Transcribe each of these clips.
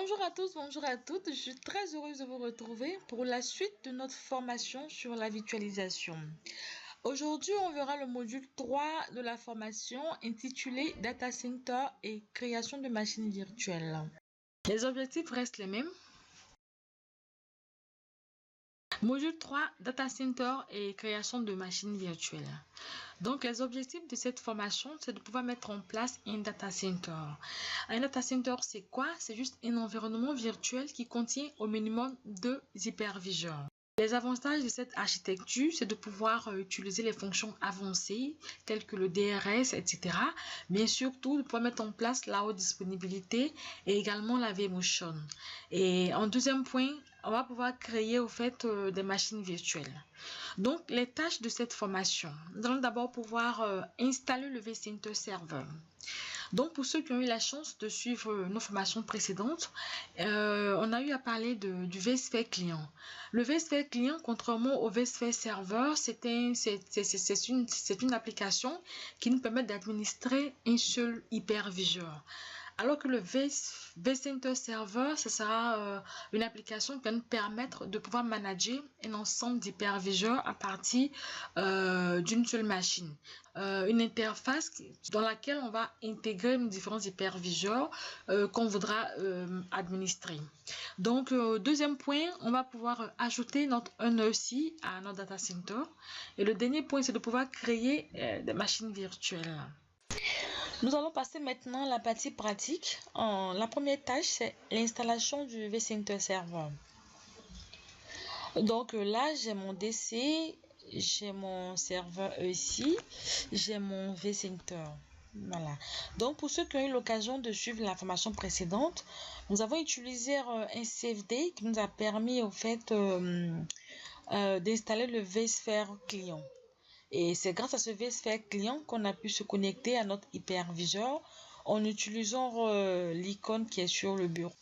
Bonjour à tous, bonjour à toutes. Je suis très heureuse de vous retrouver pour la suite de notre formation sur la virtualisation. Aujourd'hui, on verra le module 3 de la formation intitulé Data Center et création de machines virtuelles. Les objectifs restent les mêmes. Module 3, Data Center et création de machines virtuelles. Donc, les objectifs de cette formation, c'est de pouvoir mettre en place un data center. Un data center, c'est quoi? C'est juste un environnement virtuel qui contient au minimum 2 hyperviseurs. Les avantages de cette architecture, c'est de pouvoir utiliser les fonctions avancées telles que le DRS, etc. Mais surtout, de pouvoir mettre en place la haute disponibilité et également la vMotion. Et en deuxième point, on va pouvoir créer au fait des machines virtuelles. Donc, les tâches de cette formation. Nous allons d'abord pouvoir installer le vCenter Server. Donc, pour ceux qui ont eu la chance de suivre nos formations précédentes, on a eu à parler du vSphere client. Le vSphere client, contrairement au vSphere Server, c'est une application qui nous permet d'administrer un seul hyperviseur. Alors que le vCenter Server, ce sera une application qui va nous permettre de pouvoir manager un ensemble d'hyperviseurs à partir d'une seule machine. Une interface dans laquelle on va intégrer nos différents hyperviseurs qu'on voudra administrer. Donc, deuxième point, on va pouvoir ajouter notre NEC à notre data center. Et le dernier point, c'est de pouvoir créer des machines virtuelles. Nous allons passer maintenant à la partie pratique. La première tâche, c'est l'installation du vCenter Server. Donc là, j'ai mon DC, j'ai mon serveur ici, j'ai mon vCenter. Voilà. Donc pour ceux qui ont eu l'occasion de suivre la formation précédente, nous avons utilisé un CFD qui nous a permis au fait d'installer le vSphere client. Et c'est grâce à ce vSphere client qu'on a pu se connecter à notre hyperviseur en utilisant l'icône qui est sur le bureau.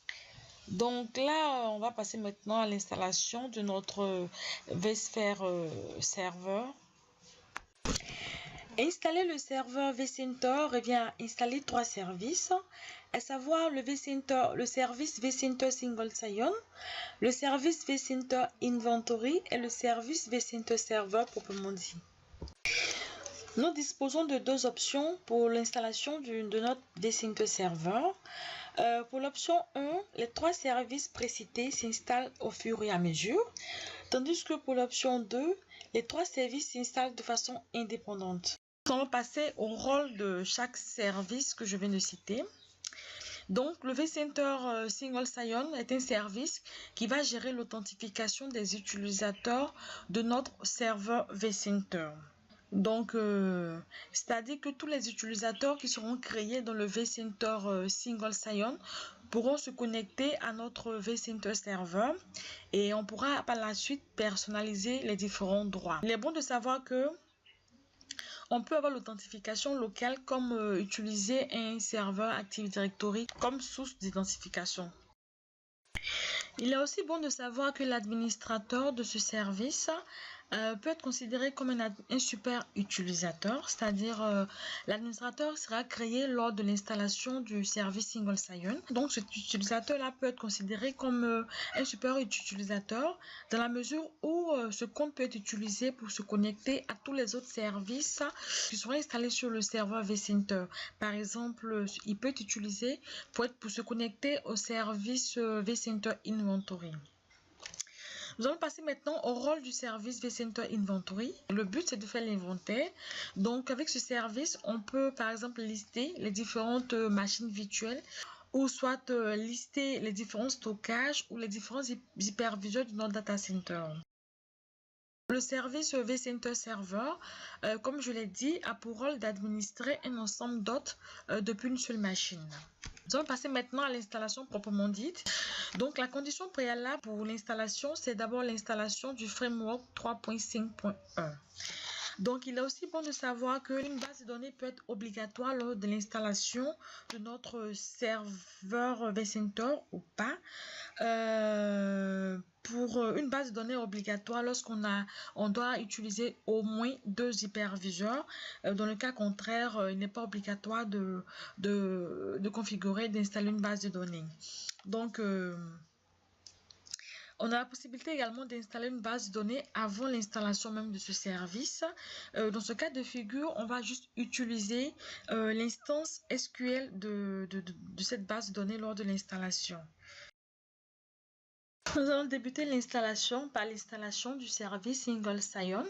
Donc là, on va passer maintenant à l'installation de notre vSphere serveur. Installer le serveur vCenter revient à installer 3 services, à savoir le service vCenter Single Sign-On, le service vCenter Inventory et le service vCenter Server proprement dit. Nous disposons de 2 options pour l'installation de notre vCenter Server. Pour l'option 1, les 3 services précités s'installent au fur et à mesure, tandis que pour l'option 2, les 3 services s'installent de façon indépendante. Nous allons passer au rôle de chaque service que je viens de citer. Donc, le vCenter Single Sign-On est un service qui va gérer l'authentification des utilisateurs de notre serveur vCenter. Donc, c'est-à-dire que tous les utilisateurs qui seront créés dans le vCenter Single Sign-On pourront se connecter à notre vCenter Server et on pourra par la suite personnaliser les différents droits. Il est bon de savoir que on peut avoir l'authentification locale comme utiliser un serveur Active Directory comme source d'identification. Il est aussi bon de savoir que l'administrateur de ce service peut être considéré comme un super utilisateur, c'est-à-dire l'administrateur sera créé lors de l'installation du service Single Sign-On. Donc cet utilisateur-là peut être considéré comme un super utilisateur dans la mesure où ce compte peut être utilisé pour se connecter à tous les autres services qui seront installés sur le serveur vCenter. Par exemple, il peut être utilisé pour se connecter au service vCenter Inventory. Nous allons passer maintenant au rôle du service vCenter Inventory. Le but, c'est de faire l'inventaire. Donc, avec ce service, on peut, par exemple, lister les différentes machines virtuelles ou soit lister les différents stockages ou les différents hyperviseurs de notre data center. Le service vCenter Server, comme je l'ai dit, a pour rôle d'administrer un ensemble d'hôtes depuis une seule machine. Nous allons passer maintenant à l'installation proprement dite. Donc, la condition préalable pour l'installation, c'est d'abord l'installation du framework 3.5.1. Donc, il est aussi bon de savoir qu'une base de données peut être obligatoire lors de l'installation de notre serveur vCenter ou pas. Pour une base de données obligatoire, on doit utiliser au moins 2 hyperviseurs. Dans le cas contraire, il n'est pas obligatoire de configurer, d'installer une base de données. Donc, on a la possibilité également d'installer une base de données avant l'installation même de ce service. Dans ce cas de figure, on va juste utiliser l'instance SQL de cette base de données lors de l'installation. Nous allons débuter l'installation par l'installation du service Single Sign-On.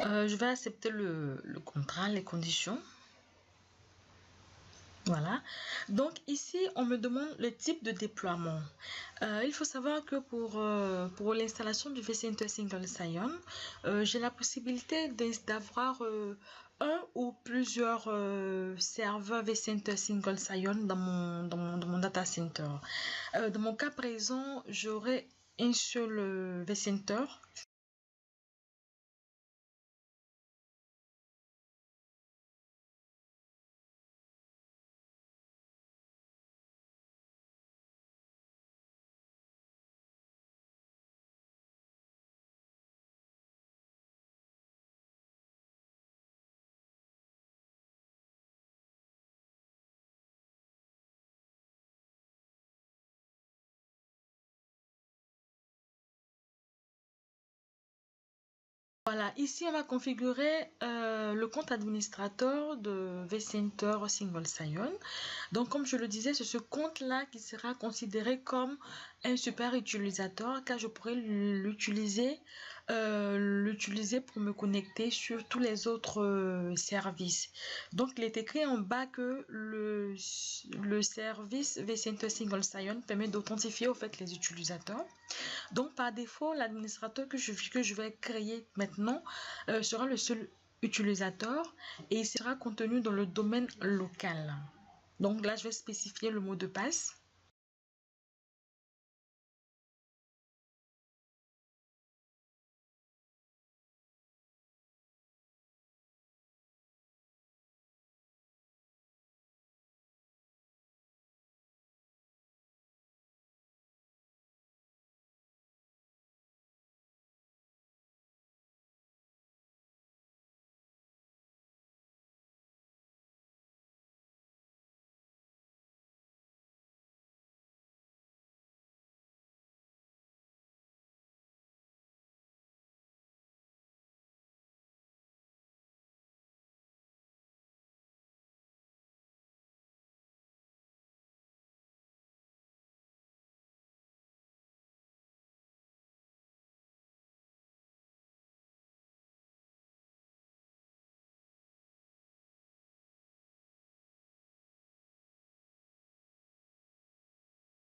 Je vais accepter le contrat, les conditions. Voilà. Donc ici, on me demande le type de déploiement. Il faut savoir que pour l'installation du vCenter Single Sign-On, j'ai la possibilité d'avoir un ou plusieurs serveurs vCenter Single Sign-On dans mon data center. Dans mon cas présent, j'aurai un seul vCenter. Voilà, ici on va configurer le compte administrateur de vCenter Single Sign-On. Donc comme je le disais, c'est ce compte-là qui sera considéré comme un super utilisateur car je pourrais l'utiliser pour me connecter sur tous les autres services. Donc il est écrit en bas que le service vCenter Single Sign-On permet d'authentifier au fait les utilisateurs. Donc, par défaut, l'administrateur que je vais créer maintenant sera le seul utilisateur et il sera contenu dans le domaine local. Donc là, je vais spécifier le mot de passe.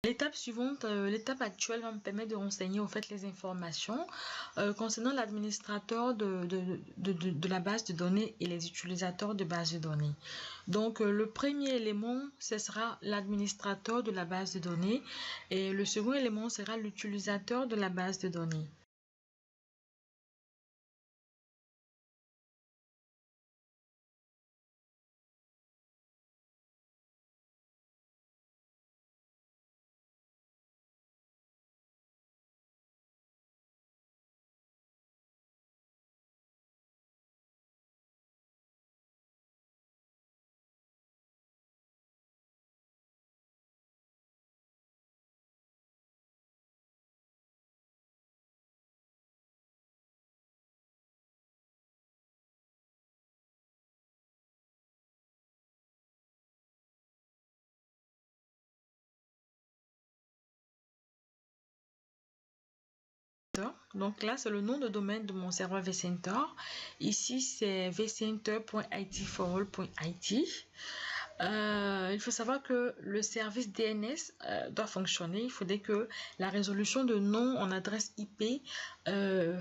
L'étape suivante, l'étape actuelle va me permettre de renseigner au fait les informations concernant l'administrateur de la base de données et les utilisateurs de base de données. Donc le premier élément, ce sera l'administrateur de la base de données et le second élément sera l'utilisateur de la base de données. vCenter. Donc là, c'est le nom de domaine de mon serveur vCenter. Ici, c'est vcenter.itforall.it. Il faut savoir que le service DNS doit fonctionner. Il faudrait que la résolution de nom en adresse IP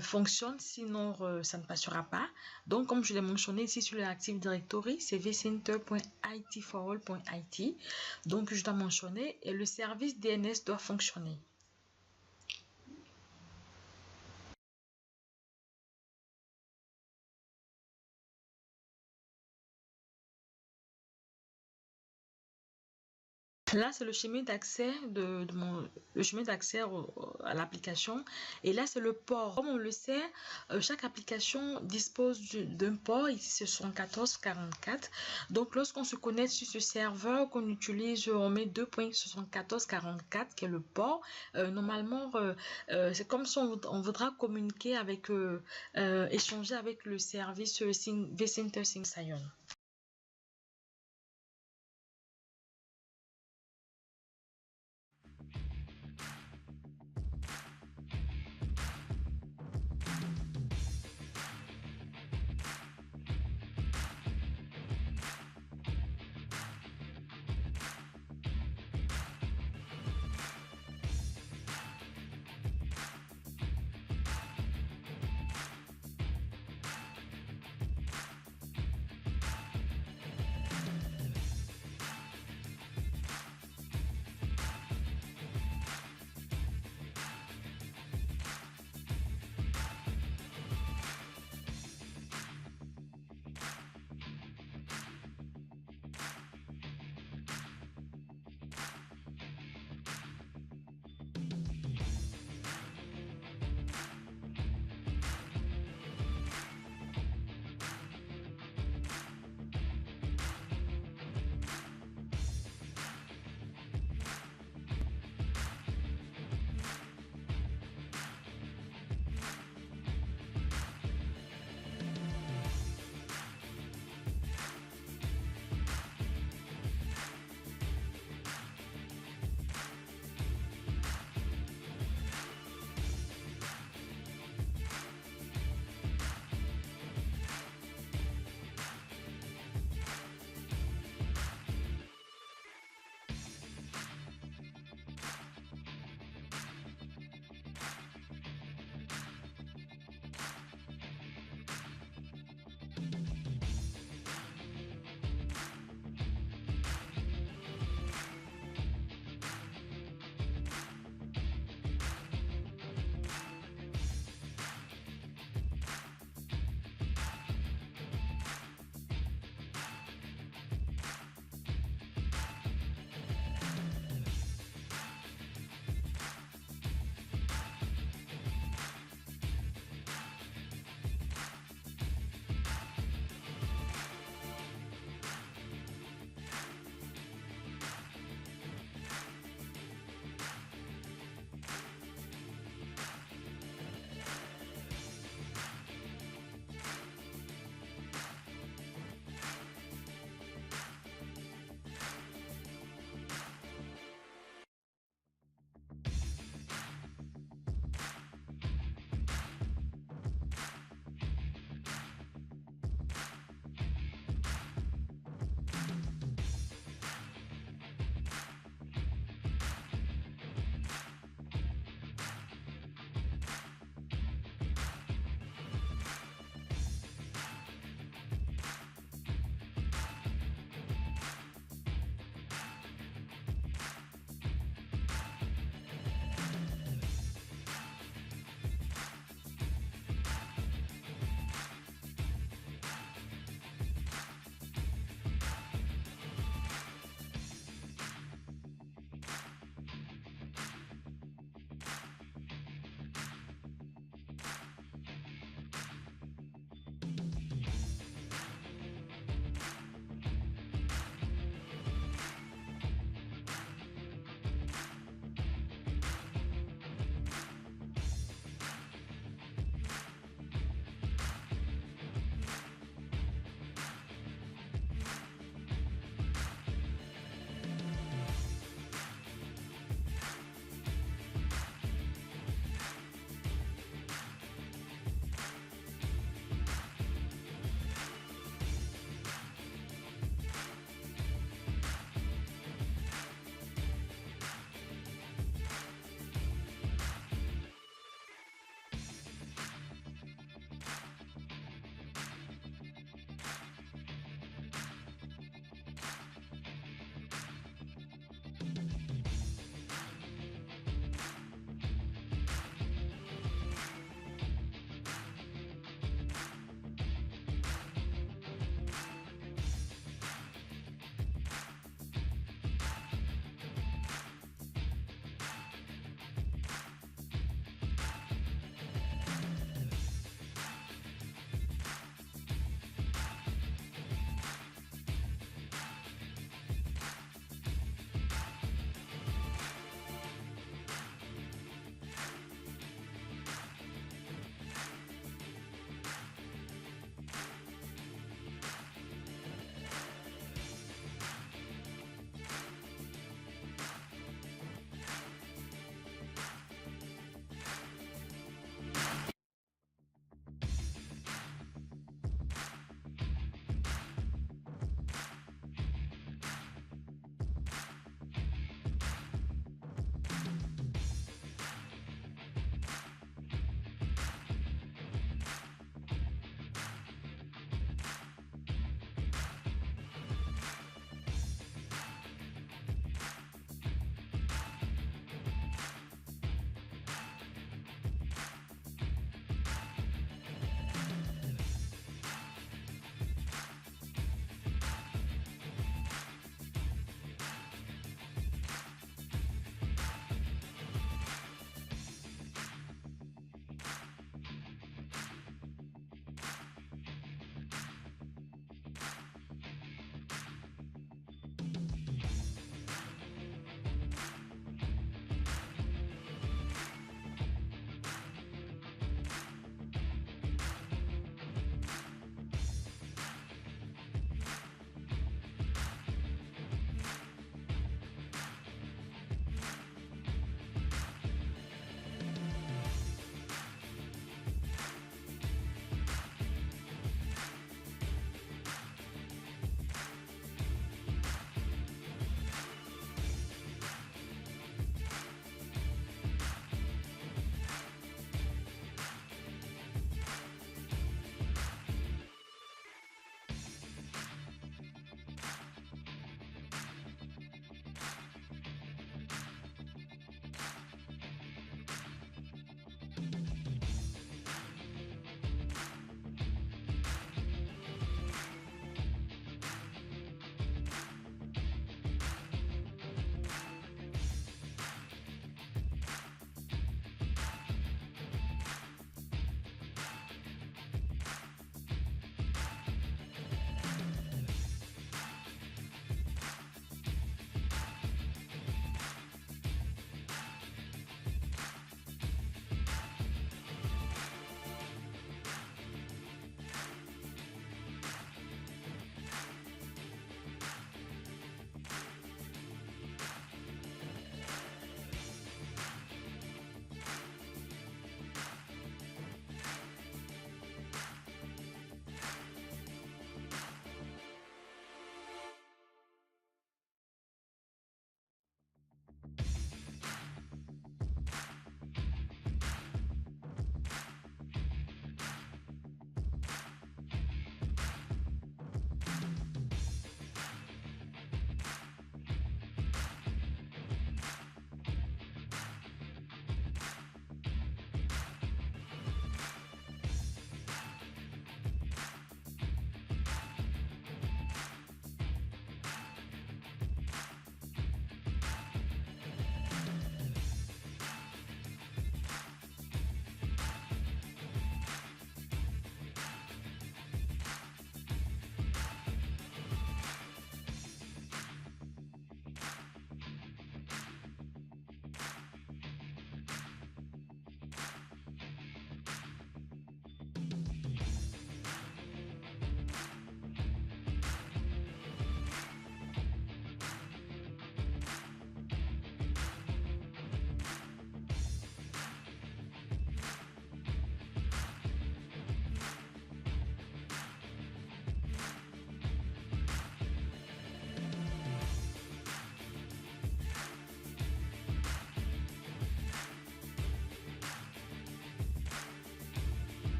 fonctionne, sinon ça ne passera pas. Donc, comme je l'ai mentionné ici sur l'Active Directory, c'est vcenter.itforall.it. Donc, je dois mentionner et le service DNS doit fonctionner. Là, c'est le chemin d'accès le chemin d'accès à l'application. Et là, c'est le port. Comme on le sait, chaque application dispose d'un port. Ici, c'est 7444. Donc, lorsqu'on se connecte sur ce serveur qu'on utilise, on met 2.7444 qui est le port. Normalement, c'est comme si on voudra communiquer avec, échanger avec le service vCenter SingScion.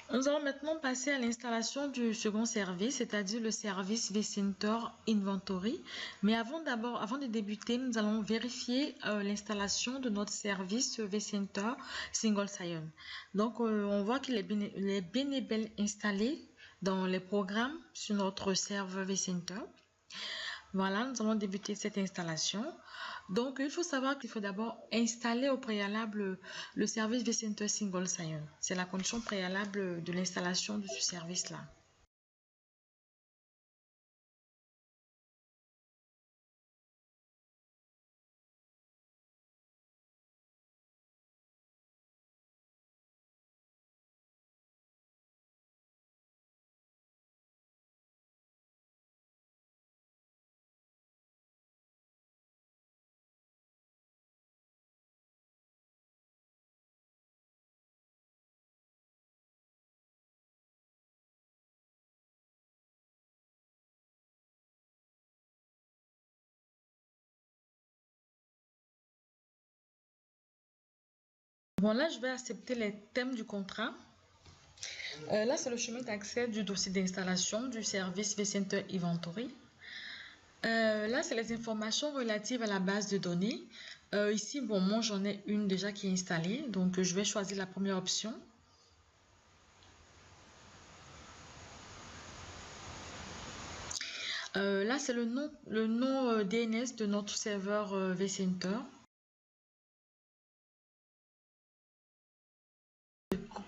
Nous allons maintenant passer à l'installation du second service, c'est-à-dire le service vCenter Inventory. Mais avant de débuter, nous allons vérifier l'installation de notre service vCenter Single Sign. Donc, on voit qu'il est bien et bien installé dans les programmes sur notre serveur vCenter. Voilà, nous allons débuter cette installation. Donc, il faut savoir qu'il faut d'abord installer au préalable le service vCenter Single Sign. C'est la condition préalable de l'installation de ce service-là. Bon, là, je vais accepter les thèmes du contrat. Là, c'est le chemin d'accès du dossier d'installation du service vCenter Inventory. Là, c'est les informations relatives à la base de données. Ici, bon, moi, j'en ai une déjà qui est installée. Donc, je vais choisir la première option. Là, c'est le nom DNS de notre serveur vCenter.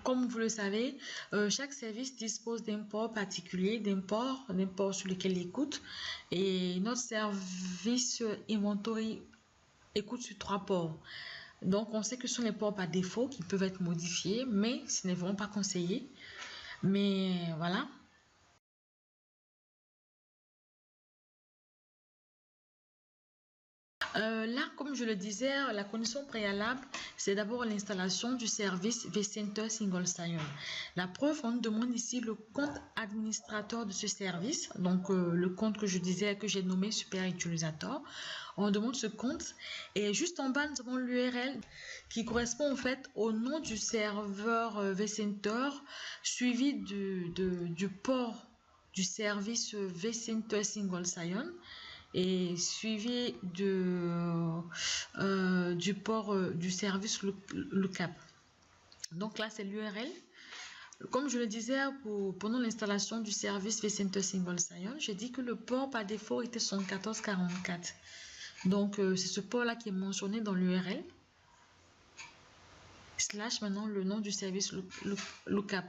Comme vous le savez, chaque service dispose d'un port particulier, d'un port sur lequel il écoute. Et notre service Inventory écoute sur 3 ports. Donc, on sait que ce sont les ports par défaut qui peuvent être modifiés, mais ce n'est vraiment pas conseillé. Mais voilà. Là, comme je le disais, la condition préalable, c'est d'abord l'installation du service vCenter Single Sign-On. La preuve, on nous demande ici le compte administrateur de ce service, donc le compte que je disais que j'ai nommé super utilisateur. On demande ce compte et juste en bas, nous avons l'URL qui correspond en fait au nom du serveur vCenter suivi du port du service vCenter Single Sign-On et suivi du port du service lookup. Donc là, c'est l'URL. Comme je le disais pendant l'installation du service vCenter Single Sign-On, j'ai dit que le port par défaut était 11444. Donc, c'est ce port-là qui est mentionné dans l'URL. Slash maintenant le nom du service lookup.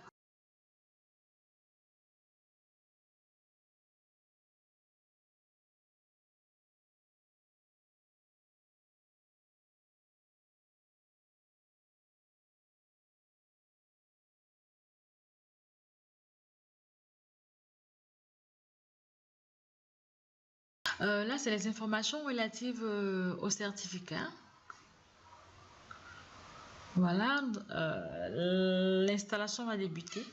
Là, c'est les informations relatives au certificat. Voilà, l'installation va débuter.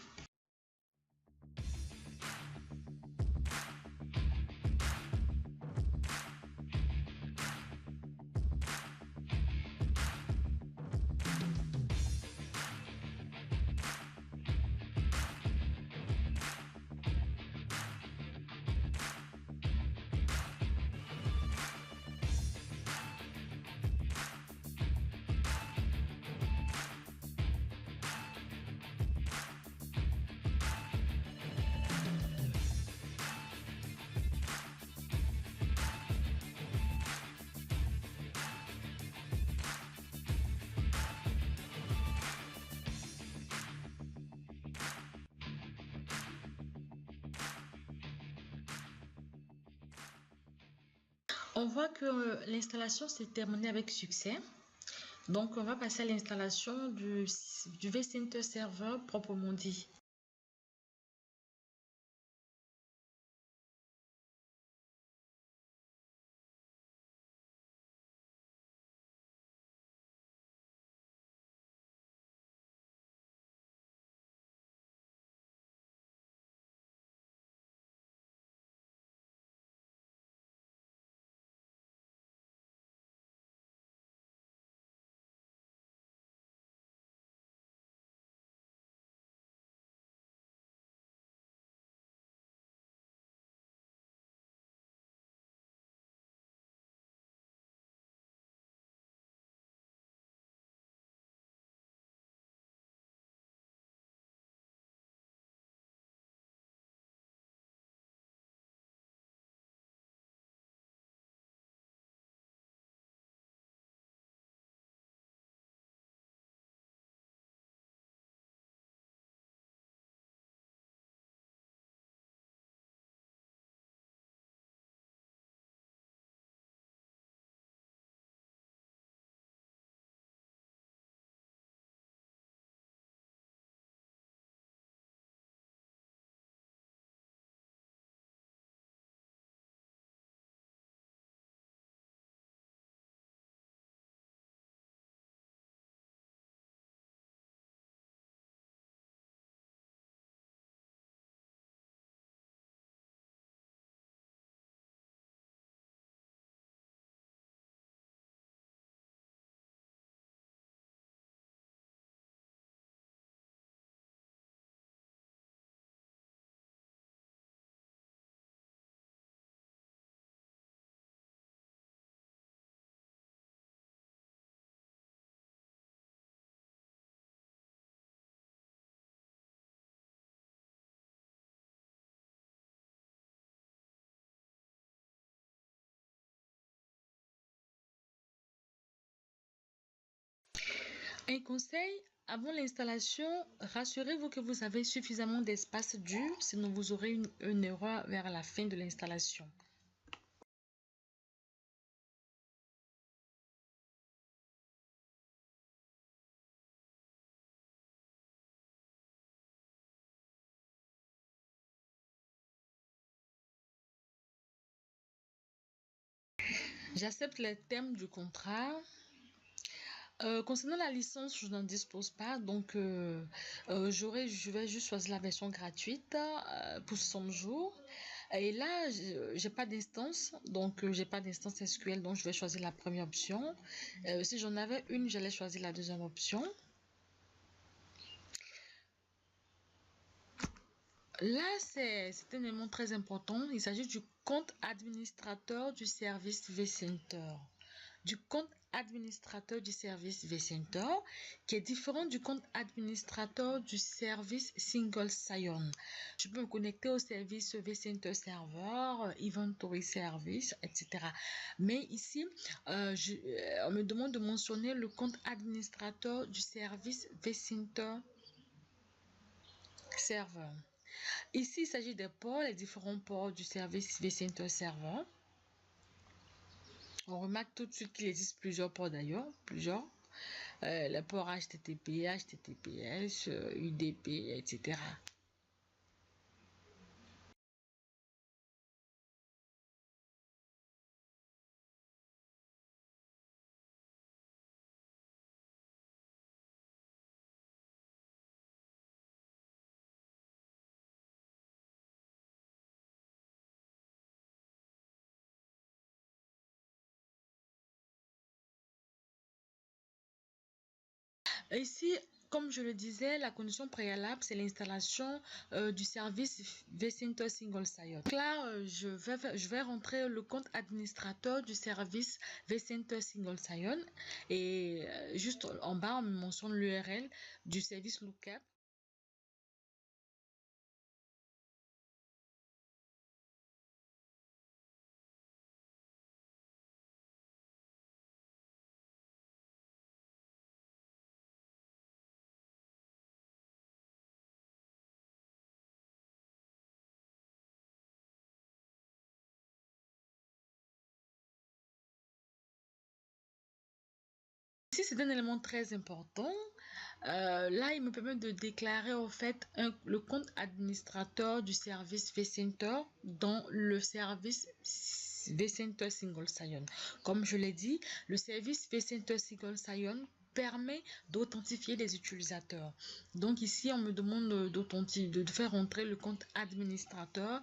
On voit que l'installation s'est terminée avec succès. Donc, on va passer à l'installation du vCenter Server proprement dit. Un conseil, avant l'installation, rassurez-vous que vous avez suffisamment d'espace dur, sinon vous aurez une erreur vers la fin de l'installation. J'accepte les termes du contrat. Concernant la licence, je n'en dispose pas, donc je vais juste choisir la version gratuite pour 60 jours. Et là, j'ai pas d'instance, donc j'ai pas d'instance SQL, donc je vais choisir la première option. Si j'en avais une, j'allais choisir la deuxième option. Là, c'est un élément très important. Il s'agit du compte administrateur du service vCenter. Du compte administrateur du service vCenter qui est différent du compte administrateur du service Single Sign-On. Je peux me connecter au service vCenter Server, Inventory Service, etc. Mais ici, on me demande de mentionner le compte administrateur du service vCenter Server. Ici, il s'agit des ports, les différents ports du service vCenter Server. On remarque tout de suite qu'il existe plusieurs ports d'ailleurs, les ports HTTP, HTTPS, UDP, etc. Ici, comme je le disais, la condition préalable, c'est l'installation du service vCenter Single Sign-On. Donc là, je vais rentrer le compte administrateur du service vCenter Single Sign-On et juste en bas, on me mentionne l'URL du service Lookup. Ici, c'est un élément très important. Là, il me permet de déclarer en fait le compte administrateur du service vCenter dans le service vCenter Single Sign-On. Comme je l'ai dit, le service vCenter Single Sign-On permet d'authentifier les utilisateurs. Donc ici, on me demande de faire entrer le compte administrateur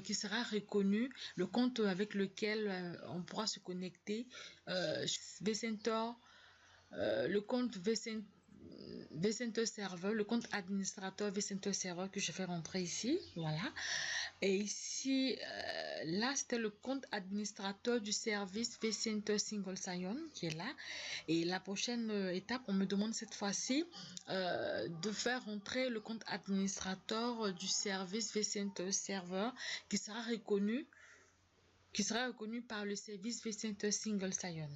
qui sera reconnu, le compte avec lequel on pourra se connecter vCenter. Le compte vCenter Server, le compte administrateur vCenter Server que je fais rentrer ici, voilà. Et ici, là, c'était le compte administrateur du service vCenter Single Sign-On qui est là. Et la prochaine étape, on me demande cette fois-ci de faire rentrer le compte administrateur du service vCenter Server qui sera reconnu par le service vCenter Single Sign-On.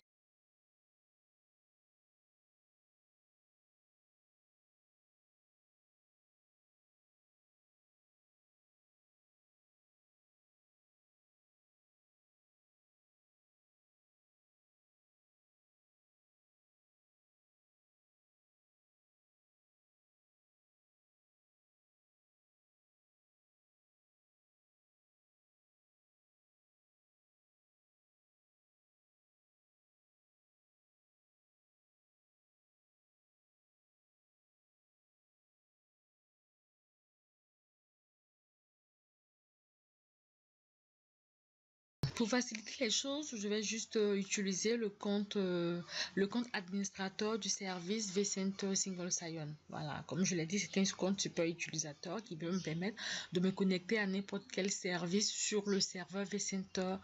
Pour faciliter les choses, je vais juste utiliser le compte administrateur du service vCenter Single Sign-On. Voilà, comme je l'ai dit, c'est un compte super utilisateur qui peut me permettre de me connecter à n'importe quel service sur le serveur vCenter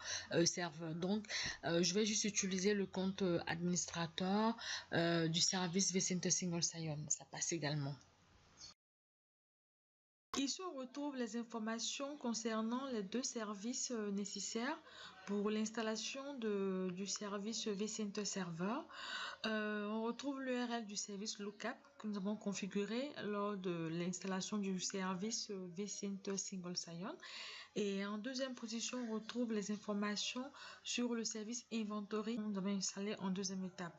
Server. Donc, je vais juste utiliser le compte administrateur du service vCenter Single Sign-On. Ça passe également. Ici, on retrouve les informations concernant les deux services nécessaires pour l'installation du service vCenter Server. On retrouve l'URL tutoriel du service Lookup que nous avons configuré lors de l'installation du service vCenter Single Sign-On. Et en deuxième position, on retrouve les informations sur le service Inventory que nous avons installé en deuxième étape.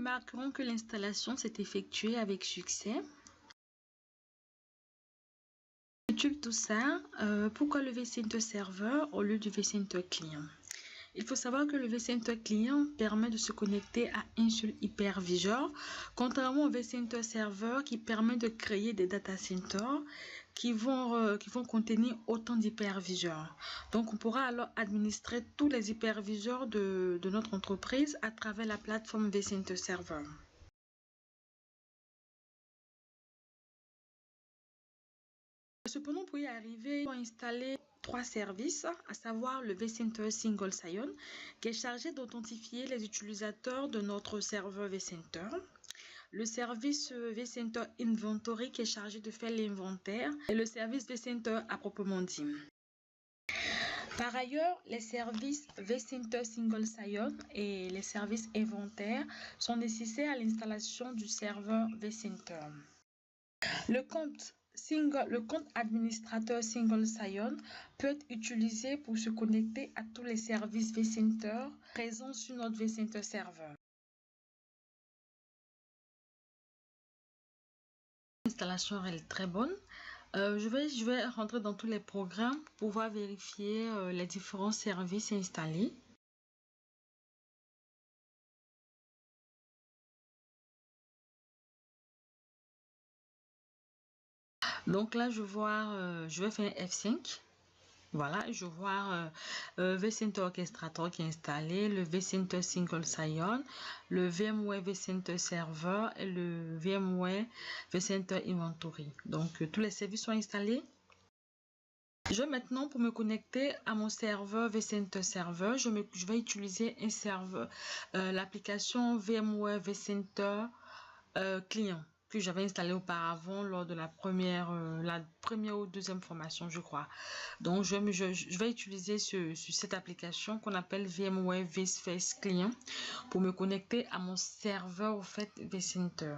remarquerons que l'installation s'est effectuée avec succès. Tout ça, pourquoi le vCenter Server au lieu du vCenter Client? Il faut savoir que le vCenter Client permet de se connecter à un seul hyperviseur, contrairement au vCenter Server qui permet de créer des data centers qui vont contenir autant d'hyperviseurs. Donc, on pourra alors administrer tous les hyperviseurs de notre entreprise à travers la plateforme vCenter Server. Cependant, pour y arriver, il faut installer 3 services, à savoir le vCenter Single Sign, qui est chargé d'authentifier les utilisateurs de notre serveur vCenter. Le service vCenter Inventory, qui est chargé de faire l'inventaire, et le service vCenter à proprement dit. Par ailleurs, les services vCenter Single Sign et les services inventaire sont nécessaires à l'installation du serveur vCenter. Le compte administrateur Single Sign peut être utilisé pour se connecter à tous les services vCenter présents sur notre vCenter serveur. L'installation est très bonne. Je vais rentrer dans tous les programmes pour pouvoir vérifier les différents services installés. Donc là, je vais faire F5. Voilà, je vois vCenter Orchestrator qui est installé, le vCenter Single Sign, le VMware vCenter Server et le VMware vCenter Inventory. Donc, tous les services sont installés. Je vais maintenant, pour me connecter à mon serveur vCenter Server, je vais utiliser un serveur, l'application VMware vCenter Client que j'avais installé auparavant lors de la première ou deuxième formation, je crois. Donc, je vais utiliser cette application qu'on appelle VMware vSphere Client pour me connecter à mon serveur au fait vCenter.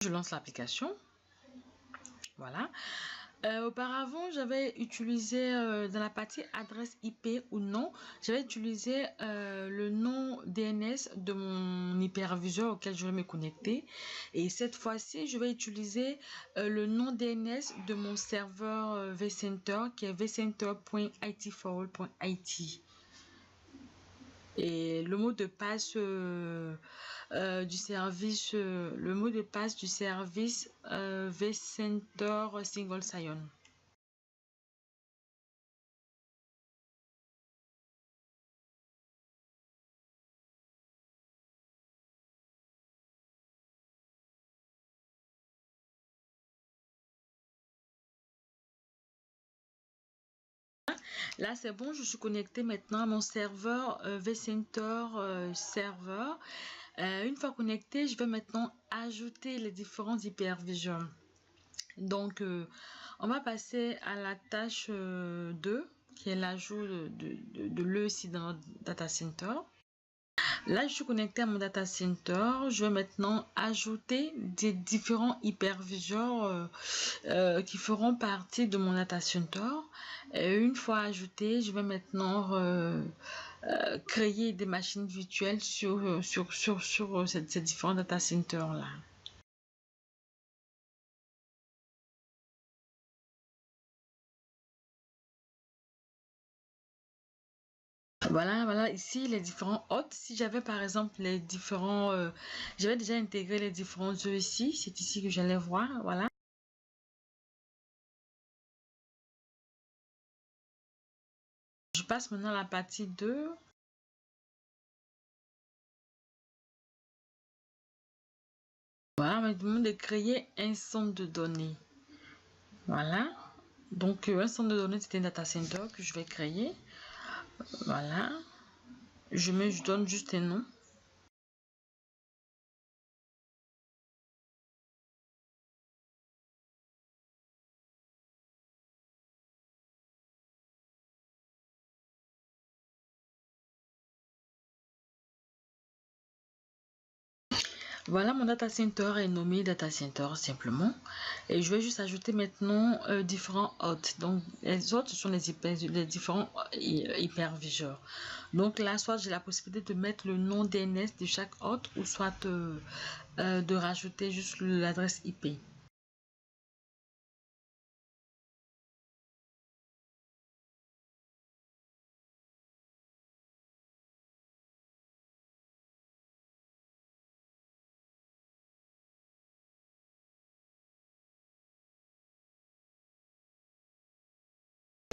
Je lance l'application. Voilà. Auparavant, j'avais utilisé dans la partie adresse IP ou non, j'avais utilisé le nom DNS de mon hyperviseur auquel je vais me connecter. Et cette fois-ci, je vais utiliser le nom DNS de mon serveur vCenter qui est vcenter.itforall.it. Et le mot de passe du service, vCenter Single Sign. Là, c'est bon, je suis connectée maintenant à mon serveur vCenter Server. Une fois connecté, je vais maintenant ajouter les différents hyperviseurs. Donc, on va passer à la tâche 2, qui est l'ajout de l'ESI dans notre data center. Là, je suis connectée à mon data center. Je vais maintenant ajouter des différents hyperviseurs qui feront partie de mon data center. Et une fois ajouté, je vais maintenant créer des machines virtuelles sur ces différents data centers là. Voilà, ici les différents hôtes. Si j'avais par exemple j'avais déjà intégré les différents œufs ici, c'est ici que j'allais voir, voilà. Je passe maintenant à la partie 2. Voilà, on me demande de créer un centre de données. Voilà. Donc, un centre de données, c'est un data center que je vais créer. Voilà. Je donne juste un nom. Voilà, mon data center est nommé data center simplement. Et je vais juste ajouter maintenant différents hôtes. Donc, les hôtes, ce sont les différents hyperviseurs. Donc là, soit j'ai la possibilité de mettre le nom DNS de chaque hôte ou soit de rajouter juste l'adresse IP.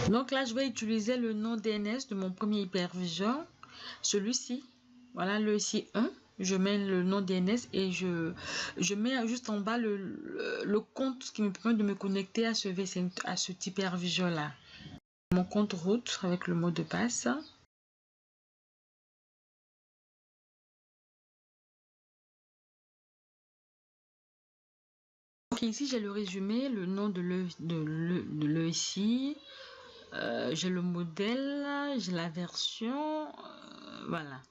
Donc là, je vais utiliser le nom DNS de mon premier hyperviseur, celui-ci. Voilà, le I1. Je mets le nom DNS et je mets juste en bas le compte qui me permet de me connecter à ce hyperviseur là. Mon compte route avec le mot de passe. Donc ici, j'ai le résumé, le nom de l'ESI. J'ai le modèle, j'ai la version, voilà.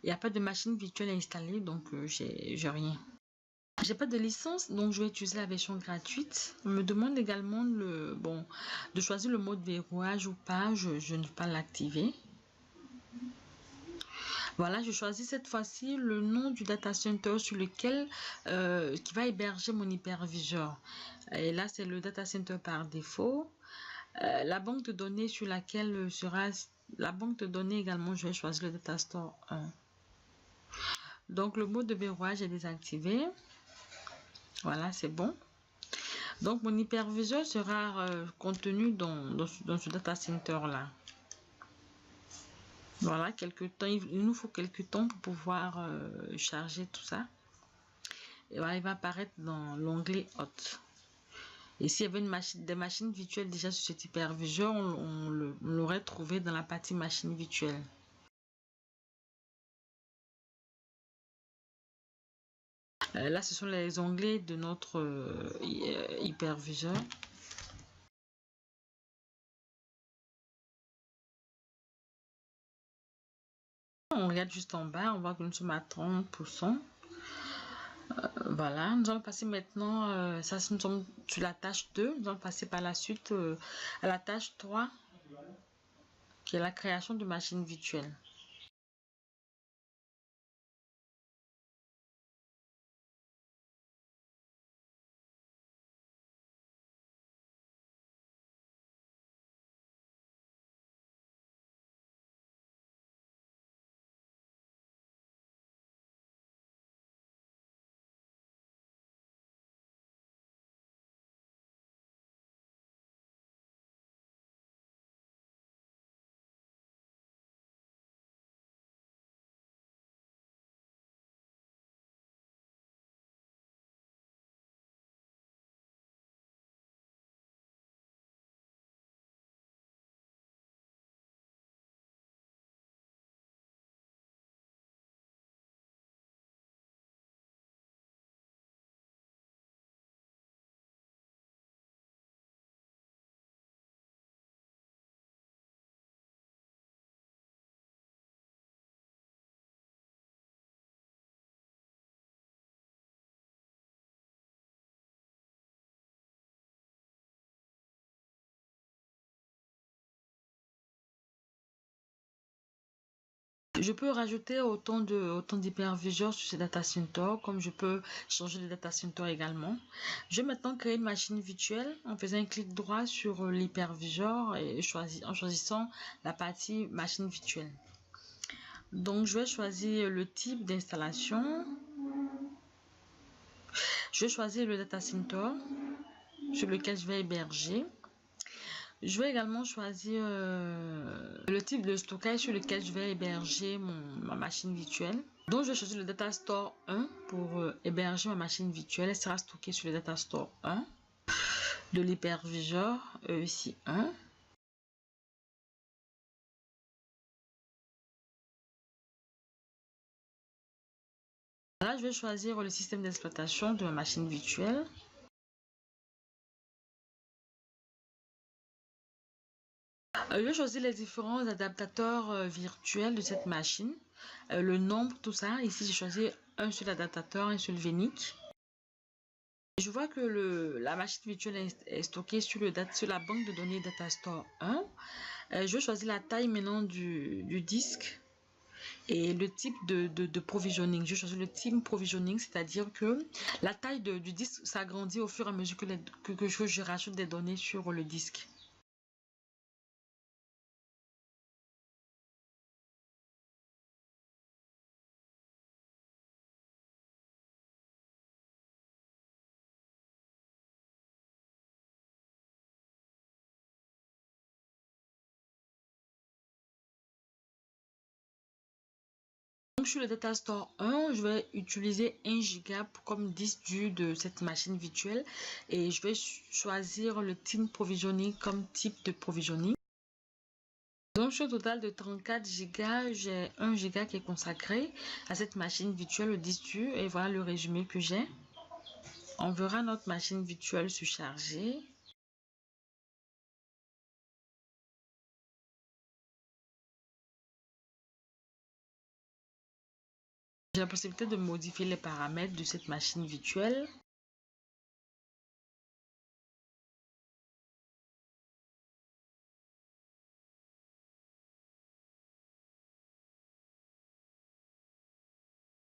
Il n'y a pas de machine virtuelle installée, donc j'ai rien. J'ai pas de licence, donc je vais utiliser la version gratuite. On me demande également de choisir le mode verrouillage ou pas. Je ne vais pas l'activer. Voilà, je choisis cette fois-ci le nom du data center sur lequel qui va héberger mon hyperviseur. Et là, c'est le data center par défaut. La banque de données sur laquelle sera la banque de données également, je vais choisir le data store 1. Donc le mode de verrouillage est désactivé. Voilà, c'est bon. Donc mon hyperviseur sera contenu dans ce data center là. Voilà, quelques temps, il nous faut quelques temps pour pouvoir charger tout ça. Et voilà, il va apparaître dans l'onglet hôte. Et s'il y avait des machines virtuelles déjà sur cet hyperviseur, on l'aurait trouvé dans la partie machine virtuelle. Là, ce sont les onglets de notre hyperviseur. On regarde juste en bas, on voit que nous sommes à 30%. Voilà, nous allons passer maintenant, ça nous sommes sur la tâche 2, nous allons passer par la suite à la tâche 3, qui est la création de machines virtuelles. Je peux rajouter autant d'hyperviseurs sur ces data centers, comme je peux changer de data center également. Je vais maintenant créer une machine virtuelle en faisant un clic droit sur l'hyperviseur et en choisissant la partie machine virtuelle. Donc, je vais choisir le type d'installation. Je vais choisir le data center sur lequel je vais héberger. Je vais également choisir le type de stockage sur lequel je vais héberger ma machine virtuelle. Donc, je vais choisir le Data Store 1 pour héberger ma machine virtuelle. Elle sera stockée sur le Data Store 1 de l'hyperviseur ici 1. Là, je vais choisir le système d'exploitation de ma machine virtuelle. Je vais choisir les différents adaptateurs virtuels de cette machine, le nombre, tout ça. Ici, j'ai choisi un seul adaptateur, un seul VNIC. Je vois que la machine virtuelle est stockée sur la banque de données Datastore 1. Je vais choisir la taille maintenant du disque et le type de provisioning. Je choisis le type provisioning, c'est-à-dire que la taille du disque s'agrandit au fur et à mesure que je rajoute des données sur le disque. Donc sur le Datastore 1, je vais utiliser 1 Go comme disque dur de cette machine virtuelle et je vais choisir le type provisioning comme type de provisioning. Donc sur un total de 34 Go, j'ai 1 Go qui est consacré à cette machine virtuelle, le disque dur, et voilà le résumé que j'ai. On verra notre machine virtuelle se charger. J'ai la possibilité de modifier les paramètres de cette machine virtuelle.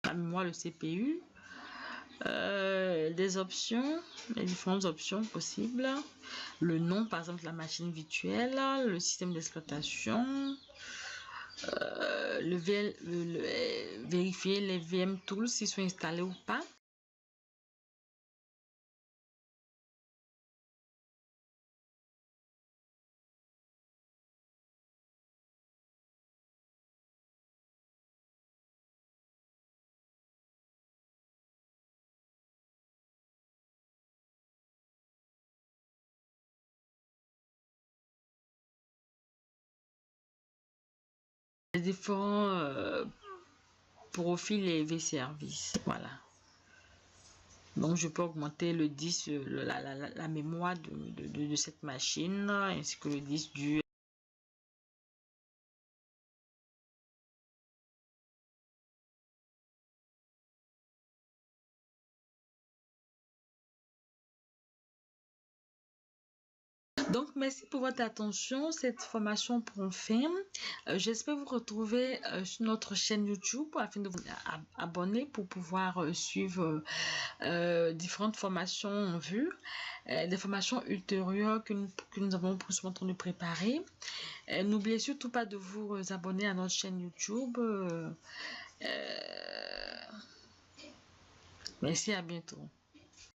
La mémoire, le CPU. Des options, les différentes options possibles. Le nom, par exemple, la machine virtuelle, le système d'exploitation. Vérifier les VM tools s'ils sont installés ou pas. Les différents profils et vservice. Voilà. Donc, je peux augmenter le disque, la mémoire de cette machine, ainsi que le disque dur. Donc, merci pour votre attention. Cette formation prend fin. J'espère vous retrouver sur notre chaîne YouTube afin de vous abonner pour pouvoir suivre différentes formations en vue, des formations ultérieures que nous avons pour ce moment de préparer. N'oubliez surtout pas de vous abonner à notre chaîne YouTube. Merci, à bientôt.